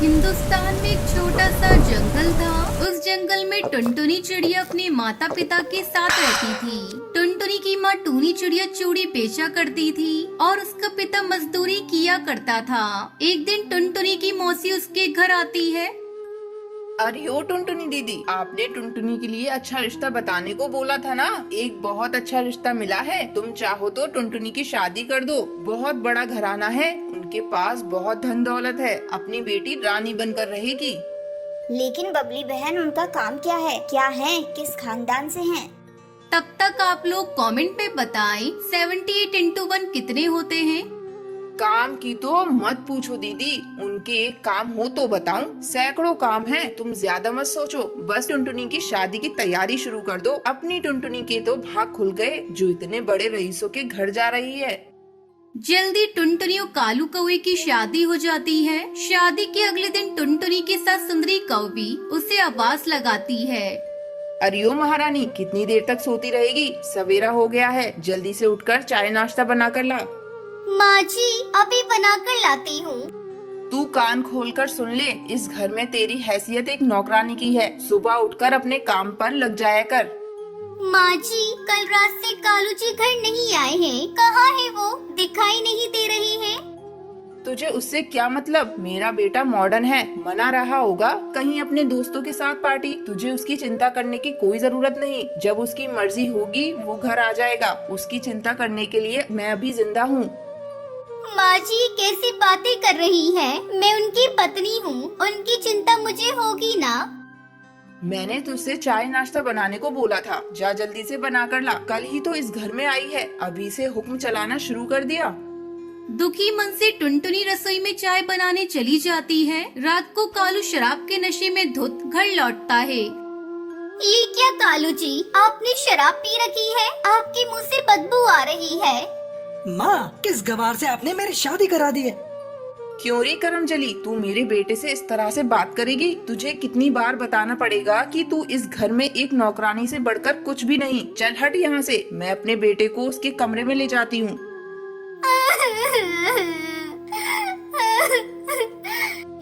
हिंदुस्तान में एक छोटा सा जंगल था। उस जंगल में टुनटुनी चिड़िया अपने माता पिता के साथ रहती थी। टुनटुनी की माँ टूनी चिड़िया चूड़ी बेचा करती थी और उसका पिता मजदूरी किया करता था। एक दिन टुनटुनी की मौसी उसके घर आती है। अरे ओ टुनटुनी दीदी, आपने टुनटुनी के लिए अच्छा रिश्ता बताने को बोला था ना। एक बहुत अच्छा रिश्ता मिला है। तुम चाहो तो टुनटुनी की शादी कर दो। बहुत बड़ा घराना है, उनके पास बहुत धन दौलत है। अपनी बेटी रानी बनकर रहेगी। लेकिन बबली बहन, उनका काम क्या है, क्या है, किस खानदान से हैं? तब तक आप लोग कमेंट पे बताएं 78 into 1 कितने होते हैं। काम की तो मत पूछो दीदी, उनके एक काम हो तो बताऊं, सैकड़ों काम हैं। तुम ज्यादा मत सोचो, बस टुनटुनी की शादी की तैयारी शुरू कर दो। अपनी टुनटुनी के तो भाग खुल गए जो इतने बड़े रईसों के घर जा रही है। जल्दी टुनटुनी और कालू कौवे की शादी हो जाती है। शादी के अगले दिन टुनटुनी के साथ सुंदरी कौवी उसे आवाज लगाती है। अरे ओ महारानी, कितनी देर तक सोती रहेगी? सवेरा हो गया है, जल्दी से उठकर चाय नाश्ता बना कर ला। माँ जी, अभी बनाकर लाती हूँ। तू कान खोलकर सुन ले, इस घर में तेरी हैसियत एक नौकरानी की है। सुबह उठकर अपने काम पर लग जाया कर। माँ जी, कल रात से कालू जी घर नहीं आए हैं। कहाँ है वो? दिखाई नहीं दे रहे हैं। तुझे उससे क्या मतलब? मेरा बेटा मॉडर्न है, मना रहा होगा कहीं अपने दोस्तों के साथ पार्टी। तुझे उसकी चिंता करने की कोई जरूरत नहीं। जब उसकी मर्जी होगी वो घर आ जाएगा। उसकी चिंता करने के लिए मैं अभी जिंदा हूँ। माँ जी, कैसी बातें कर रही हैं? मैं उनकी पत्नी हूँ, उनकी चिंता मुझे होगी ना। मैंने तुझसे चाय नाश्ता बनाने को बोला था, जा जल्दी से बना कर ला। कल ही तो इस घर में आई है, अभी से हुक्म चलाना शुरू कर दिया। दुखी मन से टुनटुनी रसोई में चाय बनाने चली जाती है। रात को कालू शराब के नशे में धुत घर लौटता है। ये क्या कालू जी, आपने शराब पी रखी है? आपके मुंह से बदबू आ रही है। माँ, किस गवार से आपने मेरी शादी करा दी है? क्यों रे करमजली, तू मेरे बेटे से इस तरह से बात करेगी? तुझे कितनी बार बताना पड़ेगा कि तू इस घर में एक नौकरानी से बढ़कर कुछ भी नहीं। चल हट यहाँ से, मैं अपने बेटे को उसके कमरे में ले जाती हूँ।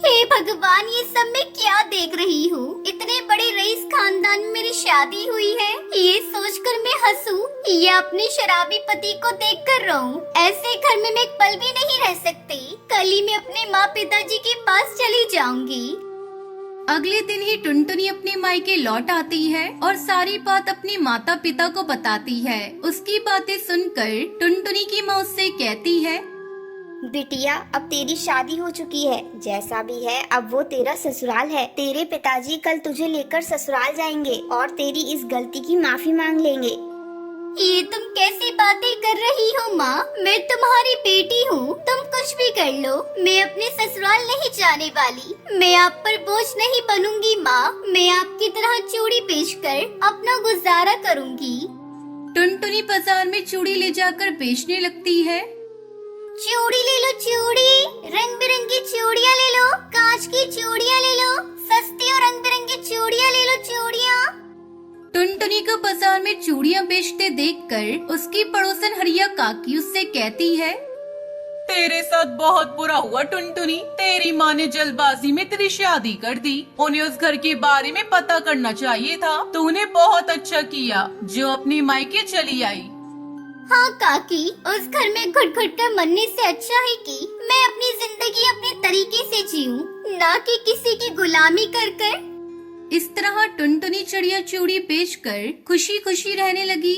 हे भगवान, ये सब मैं क्या देख रही हूँ? इतने बड़े रईस खानदान में मेरी शादी हुई है, ये सोचकर मैं हंसूं या अपने शराबी पति को देखकर रोऊं? ऐसे घर में मैं एक पल भी नहीं रह सकती। कल ही मैं अपने माँ पिताजी के पास चली जाऊंगी। अगले दिन ही टुनटुनी अपने मायके लौट आती है और सारी बात अपने माता पिता को बताती है। उसकी बातें सुनकर टुनटुनी की माँ उससे कहती है, बिटिया, अब तेरी शादी हो चुकी है। जैसा भी है, अब वो तेरा ससुराल है। तेरे पिताजी कल तुझे लेकर ससुराल जाएंगे और तेरी इस गलती की माफी मांग लेंगे। ये तुम कैसी बातें कर रही हो माँ? मैं तुम्हारी बेटी हूँ, तुम कुछ भी कर लो, मैं अपने ससुराल नहीं जाने वाली। मैं आप पर बोझ नहीं बनूंगी माँ। मैं आपकी तरह चूड़ी बेचकर अपना गुजारा करूँगी। टुनटुनी बाजार में चूड़ी ले जाकर बेचने लगती है। चूड़ी ले लो, चूड़ी, रंग बिरंगी चूड़ियाँ ले लो, कांच की चूड़ियाँ ले लो, सस्ती और रंग बिरंगी चूड़ियाँ ले लो, चूड़ियाँ। टुनटुनी को बाजार में चूड़ियाँ बेचते देखकर उसकी पड़ोसन हरिया काकी उससे कहती है, तेरे साथ बहुत बुरा हुआ टुनटुनी। तेरी माँ ने जल्दबाजी में तेरी शादी कर दी। उन्हें उस घर के बारे में पता करना चाहिए था। तूने बहुत अच्छा किया जो अपनी मायके चली आई। हाँ काकी, उस घर में घुट घुट कर मरने से अच्छा है कि मैं अपनी जिंदगी अपने तरीके से जीऊं, ना कि किसी की गुलामी कर कर। इस तरह टुनटुनी चिड़िया चूड़ी बेचकर खुशी खुशी रहने लगी।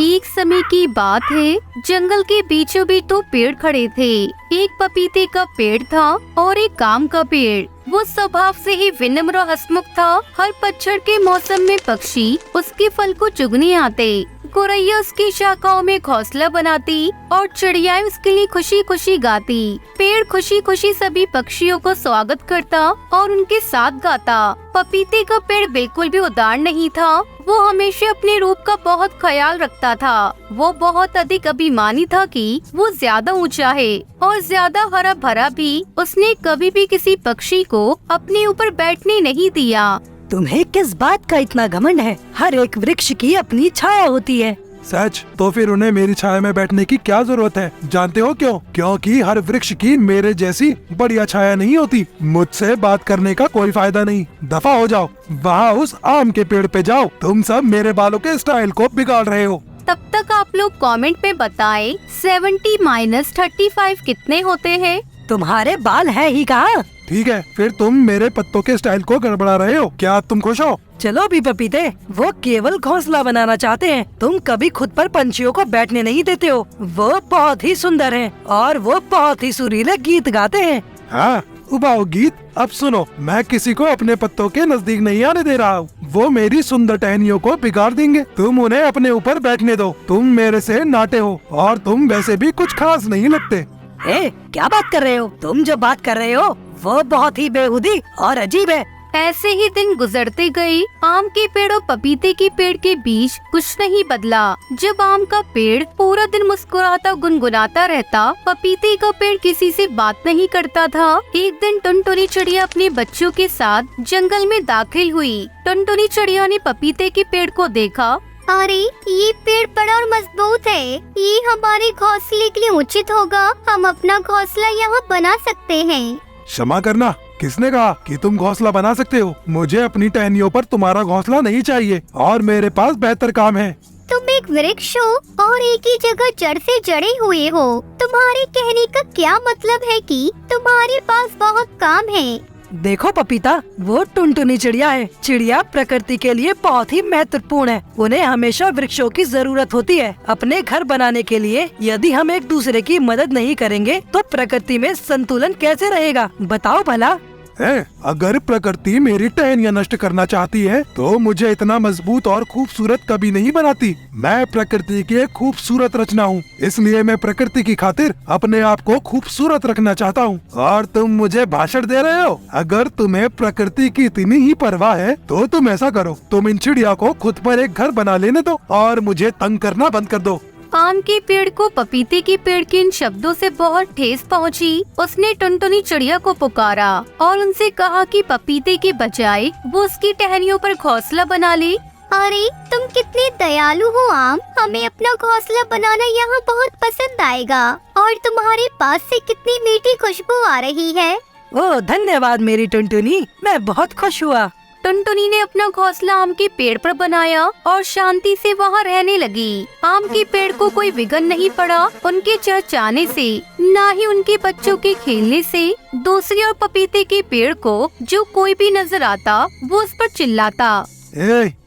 एक समय की बात है, जंगल के बीचों बीच दो पेड़ खड़े थे। एक पपीते का पेड़ था और एक आम का पेड़। वो स्वभाव से ही विनम्र और हंसमुख था। हर पतझड़ के मौसम में पक्षी उसके फल को चुगने आते। गोरैया उसकी शाखाओं में घोंसला बनाती और चिड़ियाएं उसके लिए खुशी खुशी गाती। पेड़ खुशी खुशी सभी पक्षियों को स्वागत करता और उनके साथ गाता। पपीते का पेड़ बिल्कुल भी उदार नहीं था। वो हमेशा अपने रूप का बहुत ख्याल रखता था। वो बहुत अधिक अभिमानी था कि वो ज्यादा ऊंचा है और ज्यादा हरा भरा भी। उसने कभी भी किसी पक्षी को अपने ऊपर बैठने नहीं दिया। तुम्हें किस बात का इतना घमंड है? हर एक वृक्ष की अपनी छाया होती है। सच? तो फिर उन्हें मेरी छाया में बैठने की क्या जरूरत है? जानते हो क्यों? क्योंकि हर वृक्ष की मेरे जैसी बढ़िया छाया नहीं होती। मुझसे बात करने का कोई फायदा नहीं, दफा हो जाओ। वहाँ उस आम के पेड़ पे जाओ, तुम सब मेरे बालों के स्टाइल को बिगाड़ रहे हो। तब तक आप लोग कमेंट में बताएं 70 - 35 कितने होते हैं? तुम्हारे बाल है ही कहाँ? ठीक है, फिर तुम मेरे पत्तों के स्टाइल को गड़बड़ा रहे हो। क्या तुम खुश हो? चलो भी पपीते, वो केवल घोंसला बनाना चाहते हैं। तुम कभी खुद पर पंछियों को बैठने नहीं देते हो। वो बहुत ही सुंदर हैं और वो बहुत ही सुरीले गीत गाते हैं। हाँ, उबाऊ गीत। अब सुनो, मैं किसी को अपने पत्तों के नजदीक नहीं आने दे रहा हूँ। वो मेरी सुंदर टहनियों को बिगाड़ देंगे। तुम उन्हें अपने ऊपर बैठने दो। तुम मेरे से नाटे हो और तुम वैसे भी कुछ खास नहीं लगते। क्या बात कर रहे हो? तुम जो बात कर रहे हो वो बहुत ही बेहुदी और अजीब है। ऐसे ही दिन गुजरते गए। आम के पेड़ और पपीते के पेड़ के बीच कुछ नहीं बदला। जब आम का पेड़ पूरा दिन मुस्कुराता गुनगुनाता रहता, पपीते का पेड़ किसी से बात नहीं करता था। एक दिन टुनटुनी चिड़िया अपने बच्चों के साथ जंगल में दाखिल हुई। टुनटुनी चिड़िया ने पपीते के पेड़ को देखा। अरे ये पेड़ बड़ा और मजबूत है, ये हमारे घोंसले के लिए उचित होगा। हम अपना घोंसला यहाँ बना सकते हैं। क्षमा करना, किसने कहा कि तुम घोंसला बना सकते हो? मुझे अपनी टहनियों पर तुम्हारा घोंसला नहीं चाहिए और मेरे पास बेहतर काम है। तुम एक वृक्ष हो और एक ही जगह जड़ से जड़े हुए हो। तुम्हारे कहने का क्या मतलब है कि तुम्हारे पास बहुत काम है? देखो पपीता, वो टुनटुनी चिड़िया है। चिड़िया प्रकृति के लिए बहुत ही महत्वपूर्ण है। उन्हें हमेशा वृक्षों की जरूरत होती है अपने घर बनाने के लिए। यदि हम एक दूसरे की मदद नहीं करेंगे तो प्रकृति में संतुलन कैसे रहेगा? बताओ भला। अगर प्रकृति मेरी टहनियाँ नष्ट करना चाहती है तो मुझे इतना मजबूत और खूबसूरत कभी नहीं बनाती। मैं प्रकृति की एक खूबसूरत रचना हूँ, इसलिए मैं प्रकृति की खातिर अपने आप को खूबसूरत रखना चाहता हूँ। और तुम मुझे भाषण दे रहे हो? अगर तुम्हें प्रकृति की इतनी ही परवाह है तो तुम ऐसा करो, तुम इन चिड़िया को खुद पर एक घर बना लेने दो और मुझे तंग करना बंद कर दो। आम के पेड़ को पपीते के पेड़ के इन शब्दों से बहुत ठेस पहुंची। उसने टुनटुनी चिड़िया को पुकारा और उनसे कहा कि पपीते के बजाय वो उसकी टहनियों पर घोंसला बना ले। अरे तुम कितने दयालु हो आम, हमें अपना घोंसला बनाना यहाँ बहुत पसंद आएगा। और तुम्हारे पास से कितनी मीठी खुशबू आ रही है। ओह धन्यवाद मेरी टुनटुनी, मैं बहुत खुश हुआ। टुनटुनी ने अपना घोंसला आम के पेड़ पर बनाया और शांति से वहाँ रहने लगी। आम के पेड़ को कोई विघन नहीं पड़ा उनके चहचहाने से, न ही उनके बच्चों के खेलने से। दूसरी ओर पपीते के पेड़ को जो कोई भी नजर आता वो उस पर चिल्लाता।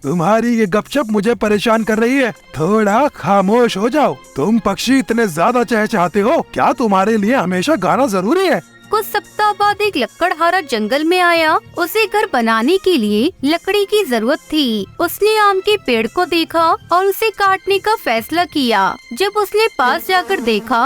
तुम्हारी ये गपशप मुझे परेशान कर रही है, थोड़ा खामोश हो जाओ। तुम पक्षी इतने ज्यादा चहचहाते हो, क्या तुम्हारे लिए हमेशा गाना जरूरी है? कुछ सप्ताह बाद एक लकड़हारा जंगल में आया। उसे घर बनाने के लिए लकड़ी की जरूरत थी। उसने आम के पेड़ को देखा और उसे काटने का फैसला किया। जब उसने पास जाकर देखा,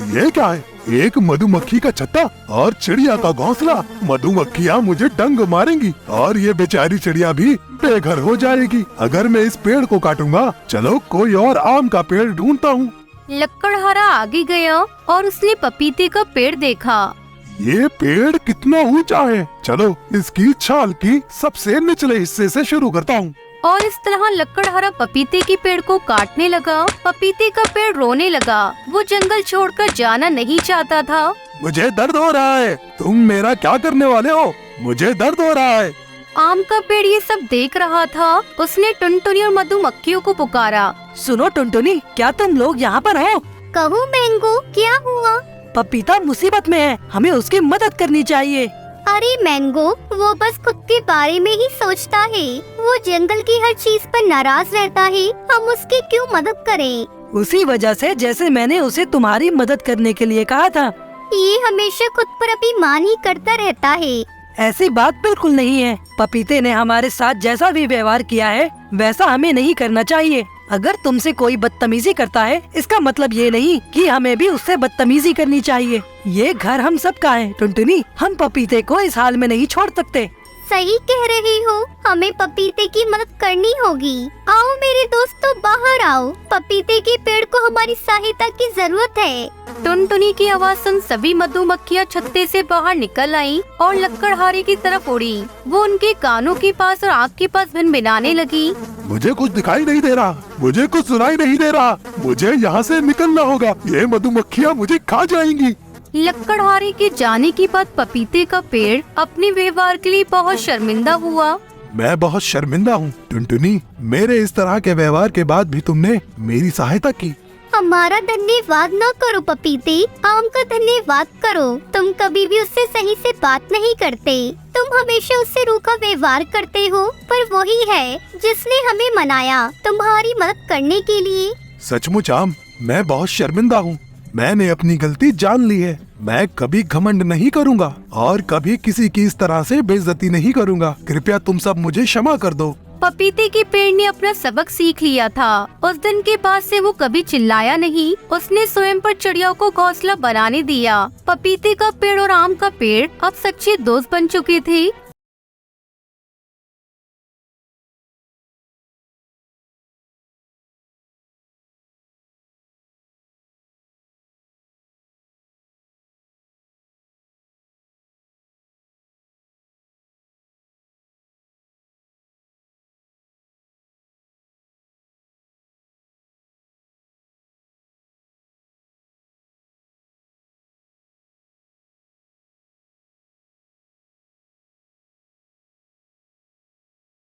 ये क्या है? एक मधुमक्खी का छत्ता और चिड़िया का घोंसला। मधुमक्खियाँ मुझे डंग मारेंगी और ये बेचारी चिड़िया भी बेघर हो जाएगी अगर मैं इस पेड़ को काटूंगा। चलो कोई और आम का पेड़ ढूंढता हूँ। लकड़हारा आगे गया और उसने पपीते का पेड़ देखा। ये पेड़ कितना ऊंचा है, चलो इसकी छाल की सबसे निचले हिस्से से शुरू करता हूँ। और इस तरह लकड़हारा पपीते के पेड़ को काटने लगा। पपीते का पेड़ रोने लगा। वो जंगल छोड़कर जाना नहीं चाहता था। मुझे दर्द हो रहा है। तुम मेरा क्या करने वाले हो? मुझे दर्द हो रहा है। आम का पेड़ ये सब देख रहा था। उसने टुनटुनी और मधुमक्खियों को पुकारा। सुनो टुनटुनी, क्या तुम लोग यहाँ पर हो? कहो मैंगो, क्या हुआ? पपीता मुसीबत में है, हमें उसकी मदद करनी चाहिए। अरे मैंगो, वो बस खुद के बारे में ही सोचता है। वो जंगल की हर चीज पर नाराज रहता है। हम उसकी क्यों मदद करें? उसी वजह से जैसे मैंने उसे तुम्हारी मदद करने के लिए कहा था। ये हमेशा खुद पर अभिमान ही करता रहता है। ऐसी बात बिल्कुल नहीं है। पपीते ने हमारे साथ जैसा भी व्यवहार किया है वैसा हमें नहीं करना चाहिए। अगर तुमसे कोई बदतमीजी करता है इसका मतलब ये नहीं कि हमें भी उससे बदतमीजी करनी चाहिए। ये घर हम सब का है टुनटुनी, हम पपीते को इस हाल में नहीं छोड़ सकते। सही कह रही हो, हमें पपीते की मदद करनी होगी। आओ मेरे दोस्तों, बाहर आओ, पपीते के पेड़ को हमारी सहायता की जरूरत है। टुनटुनी की आवाज सुन सभी मधुमक्खियाँ छत्ते से बाहर निकल आईं और लक्कड़हारे की तरफ उड़ी। वो उनके कानों के पास और आँख के पास भिनभिनाने लगी। मुझे कुछ दिखाई नहीं दे रहा, मुझे कुछ सुनाई नहीं दे रहा, मुझे यहाँ से निकलना होगा, ये मधुमक्खियाँ मुझे खा जाएंगी। लक्कड़हारे के जाने के बाद पपीते का पेड़ अपने व्यवहार के लिए बहुत शर्मिंदा हुआ। मैं बहुत शर्मिंदा हूँ टुनटुनी, मेरे इस तरह के व्यवहार के बाद भी तुमने मेरी सहायता की। हमारा धन्यवाद न करो पपीते, आम का धन्यवाद करो। तुम कभी भी उससे सही से बात नहीं करते, तुम हमेशा उससे रूखा व्यवहार करते हो, पर वही है जिसने हमें मनाया तुम्हारी मदद करने के लिए। सचमुच आम, मैं बहुत शर्मिंदा हूँ। मैंने अपनी गलती जान ली है। मैं कभी घमंड नहीं करूँगा और कभी किसी की इस तरह से बेइज्जती नहीं करूँगा। कृपया तुम सब मुझे क्षमा कर दो। पपीते के पेड़ ने अपना सबक सीख लिया था। उस दिन के बाद से वो कभी चिल्लाया नहीं। उसने स्वयं पर चिड़ियों को घोंसला बनाने दिया। पपीते का पेड़ और आम का पेड़ अब सच्चे दोस्त बन चुके थे।